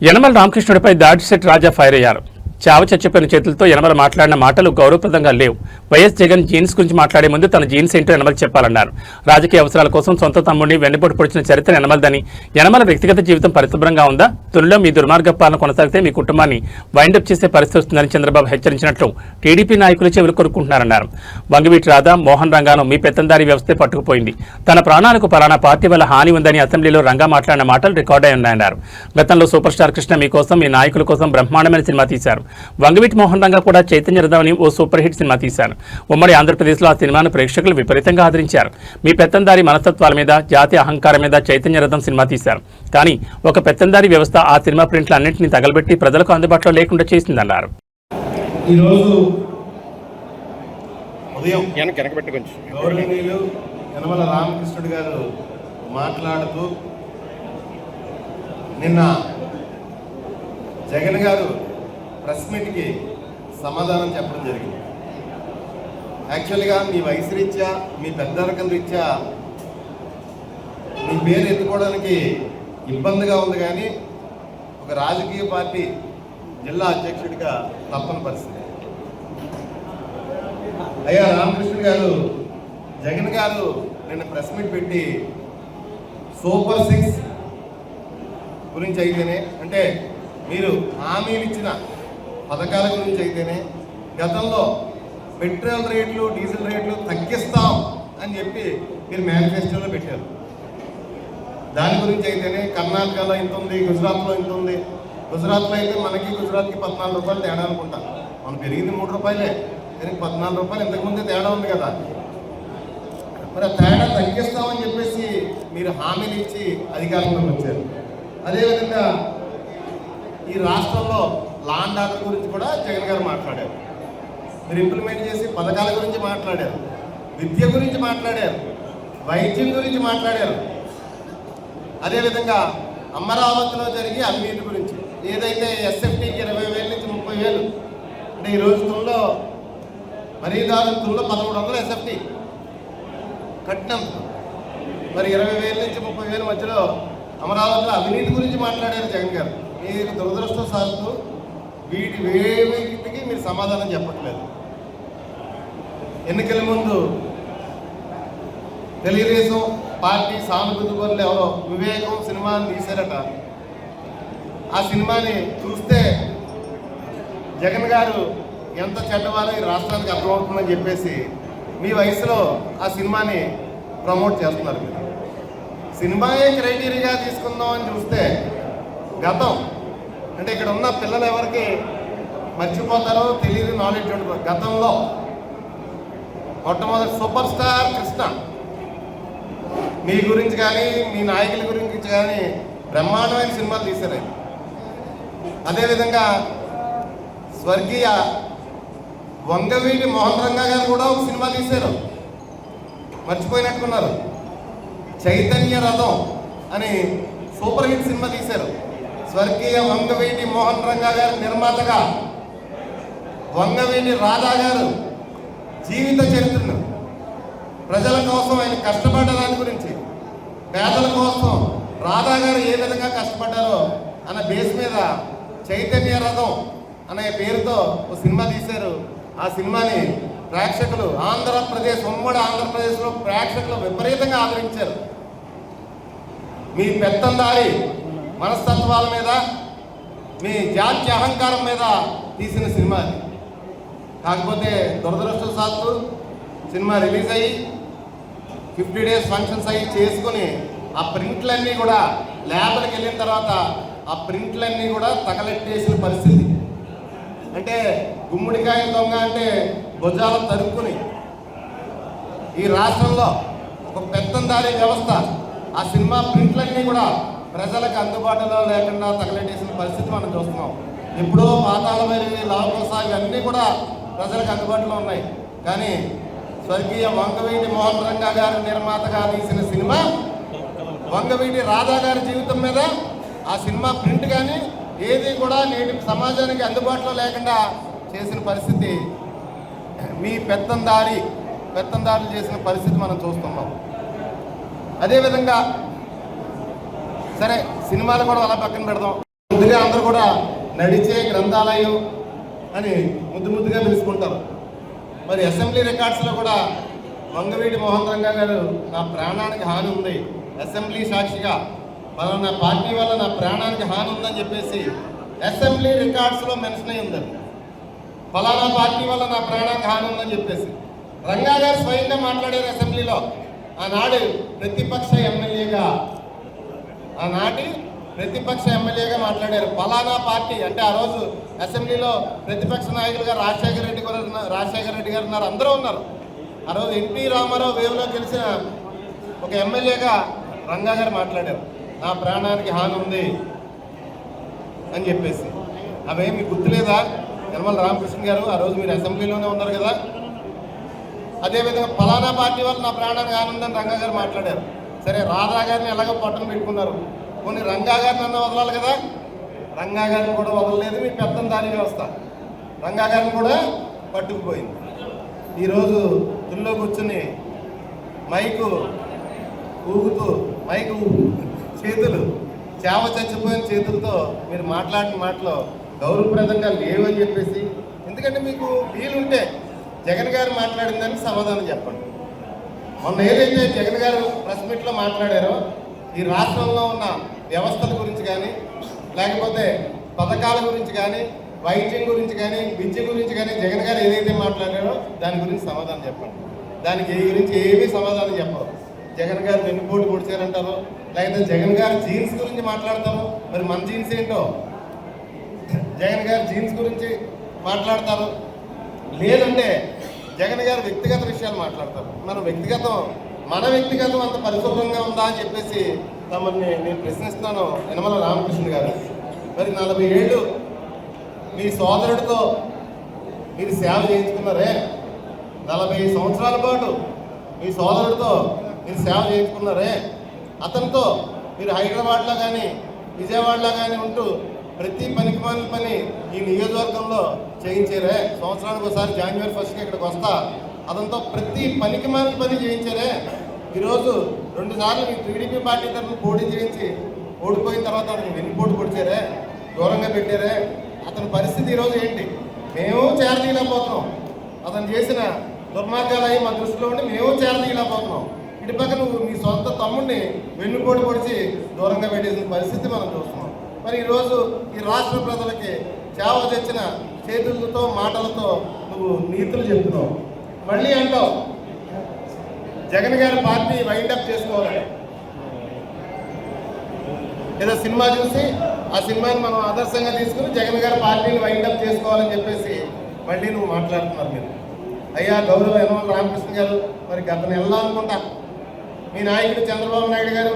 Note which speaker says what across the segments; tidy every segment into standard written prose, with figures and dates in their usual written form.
Speaker 1: యనమల రామకృష్ణుడిపై దాడిశెట్టి రాజా fire అయ్యారు. చావ చచ్చిపోయిన చేతులతో యనమల మాట్లాడిన మాటలు గౌరవప్రదంగా లేవు. వైఎస్ జగన్ జీన్స్ గురించి మాట్లాడే ముందు తన జీన్స్ ఏంటో యనమల చెప్పాలన్నారు. రాజకీయ అవసరాల కోసం సొంత తమ్ముడిని వెన్నుపోటు పొడిచిన చరిత్ర యనమలదని, యనమల వ్యక్తిగత జీవితం పరిశుభ్రంగా ఉందా, తునిలో మీ దుర్మార్గ పాలన కొనసాగితే మీ కుటుంబాన్ని వైండప్ చేసే పరిస్థితి వస్తుందని చంద్రబాబు హెచ్చరించినట్లు టీడీపీ నాయకులు చెవులు కొరుక్కుంటున్నారన్నారు. వంగవీటి రాధా, మోహన్ రంగాను మీ పెత్తందారీ వ్యవస్థే పట్టుకుపోయింది. తన ప్రాణాలకు పలానా పార్టీ వల్ల హాని ఉందని అసెంబ్లీలో రంగా మాట్లాడిన మాటలు రికార్డై ఉన్నాయన్నారు. గతంలో సూపర్ స్టార్ కృష్ణ మీకోసం, మీ నాయకుల కోసం బ్రహ్మాండమైన సినిమా తీశారు. వంగవీటి మోహన్ రంగా కూడా చైతన్య రథం అని ఓ సూపర్ హిట్ సినిమా తీశారు. ఉమ్మడి ఆంధ్రప్రదేశ్లో ఆ సినిమాను ప్రేక్షకులు విపరీతంగా ఆదరించారు. మీ పెత్తందారి మనస్తత్వాల మీద, జాతి అహంకారం మీద చైతన్య రథం సినిమా తీశారు. కానీ ఒక పెత్తందారి వ్యవస్థ ఆ సినిమా ప్రింట్లు అన్నింటినీ తగలబెట్టి ప్రజలకు అందుబాటులో లేకుండా చేసిందన్నారు.
Speaker 2: యనమల రామకృష్ణుడు గారు మాట్లాడుతూ నిన్న జగన్ గారు ప్రెస్ మీట్కి సమాధానం చెప్పడం జరిగింది. యాక్చువల్గా మీ వయసు రీత్యా, మీ పెద్దరికం రీత్యా మీ పేరు ఎత్తుకోవడానికి ఇబ్బందిగా ఉంది, కానీ ఒక రాజకీయ పార్టీ జిల్లా అధ్యక్షుడిగా తప్పని పరిస్థితి. అయ్యా రామకృష్ణుడు గారు, జగన్ గారు నిన్న ప్రెస్ మీట్ పెట్టి సూపర్ 6 గురించి అయితేనే, అంటే మీరు హామీలు ఇచ్చిన పథకాల గురించి అయితేనే, గతంలో పెట్రోల్ రేట్లు, డీజిల్ రేట్లు తగ్గిస్తాం అని చెప్పి మీరు మేనిఫెస్టోలో పెట్టారు. దాని గురించి అయితేనే కర్ణాటకలో ఇంత ఉంది, గుజరాత్లో ఇంత ఉంది. గుజరాత్లో అయితే మనకి గుజరాత్కి 14 రూపాయలు తేడా అనుకుంటా. మనం పెరిగింది 3 రూపాయలే, కానీ 14 రూపాయలు ఇంతకుముందే తేడా ఉంది కదా. మరి ఆ తేడా తగ్గిస్తామని చెప్పేసి మీరు హామీలు ఇచ్చి అధికారంలోకి వచ్చారు. అదేవిధంగా ఈ రాష్ట్రంలో లా అండ్ ఆర్డర్ గురించి కూడా జగన్ గారు మాట్లాడారు. మీరు ఇంప్లిమెంట్ చేసి పథకాల గురించి మాట్లాడారు, విద్య గురించి మాట్లాడారు, వైద్యం గురించి మాట్లాడారు. అదేవిధంగా అమరావతిలో జరిగే అవినీతి గురించి, ఏదైతే ఎస్ఎఫ్టీకి 20,000 నుంచి 30,000, అంటే ఈరోజు తుల్లో మరీ తుల్లో 1300 ఎస్ఎఫ్టీ కట్టినాం. మరి 20,000 నుంచి 30,000 మధ్యలో అమరావతిలో అవినీతి గురించి మాట్లాడారు జగన్ గారు. మీరు దురదృష్టవశాత్తు వీటికి మీరు సమాధానం చెప్పట్లేదు. ఎన్నికల ముందు తెలుగుదేశం పార్టీ సానుభూతి పనులు ఎవరో వివేకం సినిమాని తీశారట. ఆ సినిమాని చూస్తే జగన్ గారు ఎంత చెడ్డవారో ఈ రాష్ట్రానికి అర్థమవుతుందని చెప్పేసి మీ వయసులో ఆ సినిమాని ప్రమోట్ చేస్తున్నారు. మీరు సినిమాయే క్రైటీరియాగా తీసుకుందాం అని చూస్తే గతం, అంటే ఇక్కడ ఉన్న పిల్లలు ఎవరికి మర్చిపోతారో తెలియదు, నాలెడ్జ్ ఉండదు. గతంలో మొట్టమొదటి సూపర్ స్టార్ కృష్ణ మీ గురించి కానీ, మీ నాయకుల గురించి కానీ బ్రహ్మాండమైన సినిమాలు తీశారు. అదేవిధంగా స్వర్గీయ వంగవీటి మోహన్ రంగా గారు కూడా ఒక సినిమా తీశారు, మర్చిపోయినట్టున్నారు. చైతన్య రథం అని సూపర్ హిట్ సినిమా తీశారు. స్వర్గీయ వంగవీటి మోహన్ రంగా గారు నిర్మాతగా, వంగవీటి రాధా గారు జీవిత చరిత్రను, ప్రజల కోసం ఆయన కష్టపడ్డ దాని గురించి, పేదల కోసం రాధా గారు ఏ విధంగా కష్టపడ్డారో అన్న బేస్ మీద చైతన్య రథం అనే పేరుతో ఒక సినిమా తీశారు. ఆ సినిమాని ప్రేక్షకులు ఆంధ్రప్రదేశ్, ఉమ్మడి ఆంధ్రప్రదేశ్లో ప్రేక్షకులు విపరీతంగా ఆదరించారు. మీ పెత్తందారి మనస్తత్వాల మీద, మీ జాతి అహంకారం మీద తీసిన సినిమా అది. కాకపోతే దురదృష్టవశాత్తు సినిమా రిలీజ్ అయ్యి 50 days ఫంక్షన్స్ అయ్యి చేసుకుని ఆ ప్రింట్లన్నీ కూడా ల్యాబ్లకు వెళ్ళిన తర్వాత ఆ ప్రింట్లన్నీ కూడా తగలెట్టేసిన పరిస్థితి. అంటే గుమ్మడికాయ దొంగ అంటే భుజాలు తరుక్కుని ఈ రాష్ట్రంలో ఒక పెత్తందారీ వ్యవస్థ ఆ సినిమా ప్రింట్లన్నీ కూడా ప్రజలకు అందుబాటులో లేకుండా తగలెట్టేసిన పరిస్థితి మనం చూస్తున్నాం. ఎప్పుడో పాతాళమైనవి, లాభకోసా ఇవన్నీ కూడా ప్రజలకు అందుబాటులో ఉన్నాయి. కానీ స్వర్గీయ వంగవీటి మోహన్ రంగా గారు నిర్మాతగా తీసిన సినిమా వంగవీటి రాధా గారి జీవితం మీద ఆ సినిమా ప్రింట్ కానీ ఏది కూడా నేటి సమాజానికి అందుబాటులో లేకుండా చేసిన పరిస్థితి మీ పెత్తందారులు చేసిన పరిస్థితి మనం చూస్తున్నాం. అదేవిధంగా సరే సినిమాలు కూడా అలా పక్కన పెడదాం. ముందుగా అందరూ కూడా నడిచే గ్రంథాలయం అని ముద్దుగా పిలుచుకుంటారు. మరి అసెంబ్లీ రికార్డ్స్లో కూడా వంగవీటి మోహన్ రంగా గారు నా ప్రాణానికి హాని ఉంది, అసెంబ్లీ సాక్షిగా నా పార్టీ వల్ల నా ప్రాణానికి హాని ఉందని చెప్పేసి అసెంబ్లీ రికార్డ్స్లో మెన్షన్ అయి ఉందని, ఫలానా పార్టీ వల్ల నా ప్రాణానికి హాని ఉందని చెప్పేసి రంగా గారు స్వయంగా మాట్లాడారు అసెంబ్లీలో. ఆనాటి ప్రతిపక్ష ఎమ్మెల్యేగా మాట్లాడారు. ఫలానా పార్టీ అంటే ఆ రోజు అసెంబ్లీలో ప్రతిపక్ష నాయకులుగా రాజశేఖర రెడ్డి గారు ఉన్నారు, అందరూ ఉన్నారు. ఆ రోజు ఎన్టీ రామారావు వేవ్లో గెలిచిన ఒక ఎమ్మెల్యేగా రంగా గారు మాట్లాడారు, నా ప్రాణానికి హాని ఉంది అని చెప్పేసి. అవేమి గుర్తులేదా యనమల రామకృష్ణ గారు? ఆ రోజు మీరు అసెంబ్లీలోనే ఉన్నారు కదా. అదేవిధంగా ఫలానా పార్టీ వల్ల నా ప్రాణానికి హాని ఉందని రంగా గారు మాట్లాడారు. సరే, రాధా గారిని ఎలాగో పట్టణం పెట్టుకున్నారు, కొన్ని రంగా గారిని అన్న వదలాలి కదా. రంగా గారిని కూడా వదలలేదు మీ పెద్ద దాని వ్యవస్థ. రంగా గారిని కూడా పట్టుకుపోయింది. ఈరోజు తుల్లో కూర్చుని మైకు చేతులు చచ్చిపోయిన చేతులతో మీరు మాట్లాడిన మాటలు గౌరవప్రదంగా లేవని చెప్పేసి, ఎందుకంటే మీకు వీలుంటే జగన్ గారు మాట్లాడిందని సమాధానం చెప్పండి. మొన్న ఏదైతే జగన్ గారు ప్రెస్ మీట్లో మాట్లాడారో ఈ రాష్ట్రంలో ఉన్న వ్యవస్థల గురించి కానీ, లేకపోతే పథకాల గురించి కానీ, వైద్యం గురించి కానీ, విద్య గురించి కానీ జగన్ గారు ఏదైతే మాట్లాడారో దాని గురించి సమాధానం చెప్పండి. దానికి గురించి ఏమీ సమాధానం చెప్పరు. జగన్ గారు వెన్నుపోటు పొడిచారంటారు, లేకపోతే జగన్ గారు జీన్స్ గురించి మాట్లాడతారు. మరి మన జీన్స్ ఏంటో జగన్ గారు జీన్స్ గురించి మాట్లాడతారు, లేదంటే జగన్ గారు వ్యక్తిగత విషయాలు మాట్లాడతారు. మన వ్యక్తిగతం అంత పరిశుభ్రంగా ఉందా అని చెప్పేసి తమని నేను ప్రశ్నిస్తున్నాను. యనమల రామకృష్ణ గారు, మరి 40 ఏళ్ళు మీ సోదరుడితో మీరు సేవ చేయించుకున్నారే, 40 సంవత్సరాల పాటు మీ సోదరుడితో మీరు సేవ చేయించుకున్నారే, అతనితో మీరు హైదరాబాద్లో కానీ విజయవాడలో కానీ ఉంటూ ప్రతి పనికిమాలిన పని ఈ నియోజకవర్గంలో చేయించారే. సంవత్సరానికి ఒకసారి జనవరి 1కి ఇక్కడికి వస్తా అతనితో ప్రతి పనికిమాలిన పని చేయించారే. ఈరోజు 2 సార్లు మీ టీడీపీ పార్టీ తరఫున పోటీ చేయించి ఓడిపోయిన తర్వాత అతను వెన్నుపోటు పొడిచారే, దూరంగా పెట్టారే. అతని పరిస్థితి ఈరోజు ఏంటి? మేము చేరదీయలేకపోతున్నాం. అతను చేసిన దుర్మార్గాలు అవి మా దృష్టిలో ఉండి మేము చేరదీయలేకపోతున్నాం. ఇటు పక్క నువ్వు మీ సొంత తమ్ముడిని వెన్నుపోటు పొడిచి దూరంగా పెట్టేసిన పరిస్థితి మనం చూస్తున్నాం. మరి ఈరోజు ఈ రాష్ట్ర ప్రజలకి సేవ తెచ్చిన చేతులతో మాటలతో నువ్వు నీతులు చెప్తున్నావు. మళ్ళీ అంటావు జగన్ గారి పార్టీ వైండప్ చేసుకోవాలని. ఏదో సినిమా చూసి ఆ సినిమాని మనం ఆదర్శంగా తీసుకుని జగన్ గారి పార్టీని వైండప్ చేసుకోవాలని చెప్పేసి మళ్ళీ నువ్వు మాట్లాడుతున్నారు. మీరు అయ్యా గౌరవ యనమల రామకృష్ణ గారు, మరి గత నెలలో అనుకుంటా మీ నాయకుడు చంద్రబాబు నాయుడు గారు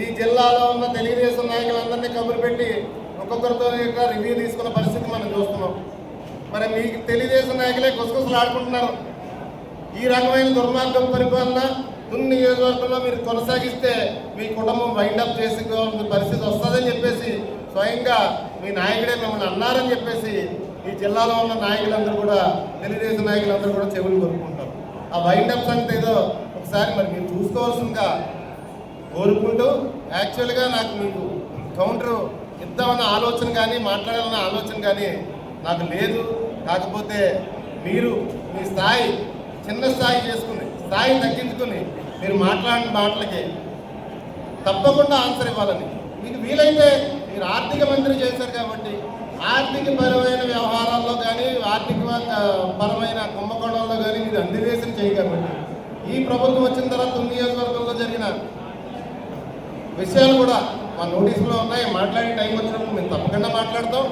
Speaker 2: ఈ జిల్లాలో ఉన్న తెలుగుదేశం నాయకులందరినీ కబురు పెట్టి ఒక్కొక్కరితో రివ్యూ తీసుకున్న పరిస్థితి మనం చూస్తున్నాం. మరి మీకు తెలుగుదేశం నాయకులే గుసగుసలు ఆడుకుంటున్నారు. ఈ రకమైన దుర్మార్గం పరిపాలన నియోజకవర్గంలో మీరు కొనసాగిస్తే మీ కుటుంబం వైండప్ చేసుకోవాల్సిన పరిస్థితి వస్తుందని చెప్పేసి స్వయంగా మీ నాయకుడే మిమ్మల్ని అన్నారని చెప్పేసి ఈ జిల్లాలో ఉన్న నాయకులందరూ కూడా తెలుగుదేశం నాయకులందరూ కూడా చెవులు కొరుకుంటారు. ఆ వైండప్ సంగతి ఏదో ఒకసారి మరి మీరు చూసుకోవాల్సిందిగా కోరుకుంటూ, యాక్చువల్గా నాకు మీకు కౌంటర్ ఇద్దామన్న ఆలోచన కానీ మాట్లాడాలన్న ఆలోచన కానీ నాకు లేదు. కాకపోతే మీరు మీ స్థాయి చిన్న స్థాయి చేసుకుని స్థాయి తగ్గించుకుని మీరు మాట్లాడిన మాటలకి తప్పకుండా ఆన్సర్ ఇవ్వాలని. మీకు వీలైతే మీరు ఆర్థిక మంత్రి చేశారు కాబట్టి ఆర్థిక పరమైన వ్యవహారాల్లో కానీ ఆర్థిక పరమైన కుంభకోణంలో కానీ మీరు అన్వేషణ చేయగలరు. ఈ ప్రభుత్వం వచ్చిన తర్వాత నియోజకవర్గంలో జరిగిన విషయాలు కూడా మా నోటీసులో ఉన్నాయి. మాట్లాడే టైం వచ్చినప్పుడు మేము తప్పకుండా మాట్లాడతాం.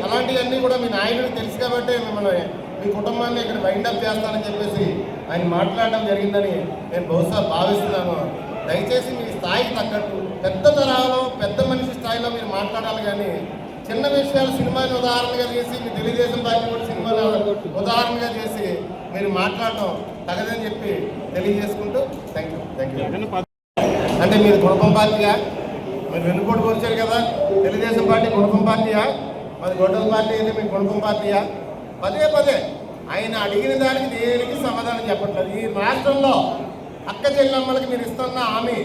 Speaker 2: అలాంటివన్నీ కూడా మీ నాయకుడికి తెలుసు కాబట్టి మిమ్మల్ని మీ కుటుంబాన్ని ఇక్కడ వైండప్ చేస్తానని చెప్పేసి ఆయన మాట్లాడడం జరిగిందని నేను బహుశా భావిస్తున్నాను. దయచేసి మీ స్థాయికి తగ్గట్టు పెద్ద తరహాలో పెద్ద మనిషి స్థాయిలో మీరు మాట్లాడాలి కానీ చిన్న విషయాలు సినిమాని ఉదాహరణగా చేసి మీ తెలుగుదేశం పార్టీ కూడా సినిమాను ఉదాహరణగా చేసి మీరు మాట్లాడటం తగదని చెప్పి తెలియజేసుకుంటూ థ్యాంక్ యూ. అంటే మీరు కుటుంబం పార్టీయా? మీరు వెన్నుపోటు పొడిచారు కదా, తెలుగుదేశం పార్టీ కుటుంబం పార్టీయా? మరి గొడవ పార్టీ అయితే మీ కుటుంబం పార్టీయా? పదే ఆయన అడిగిన దానికి దేనికి సమాధానం చెప్పట్లేదు. ఈ రాష్ట్రంలో అక్క చెల్లెమ్మలకి మీరు ఇస్తున్న హామీ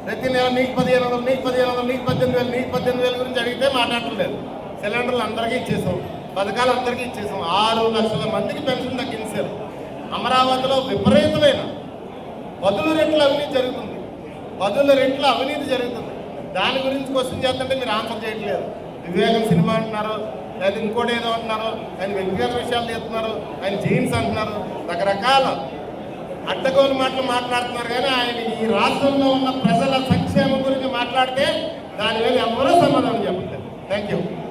Speaker 2: ప్రతి నెల నీకు 1500, నీకు 1500, నీకు 18,000, నీకు 18,000 గురించి అడిగితే మాట్లాడలేదు. సిలిండర్లు అందరికీ ఇచ్చేసాం, పథకాలు అందరికీ ఇచ్చేసాం. 6 లక్షల మందికి పెన్షన్ తగ్గించారు. అమరావతిలో విపరీతమైన పదుల రెట్ల అవినీతి జరుగుతుంది, పదుల రెట్ల అవినీతి జరుగుతుంది. దాని గురించి క్వశ్చన్ చేస్తుంటే మీరు ఆన్సర్ చేయట్లేదు. వివేకం సినిమా అంటున్నారు, లేదా ఇంకోటి ఏదో అంటున్నారు, ఆయన వ్యక్తిగత విషయాలు చేస్తున్నారు, ఆయన జీన్స్ అంటున్నారు, రకరకాల అడ్డగోలు మాటలు మాట్లాడుతున్నారు. కానీ ఆయన ఈ రాష్ట్రంలో ఉన్న ప్రజల సంక్షేమం గురించి మాట్లాడితే దాని మీద ఎవరూ సమాధానం చెప్పట్లేదు. Thank you.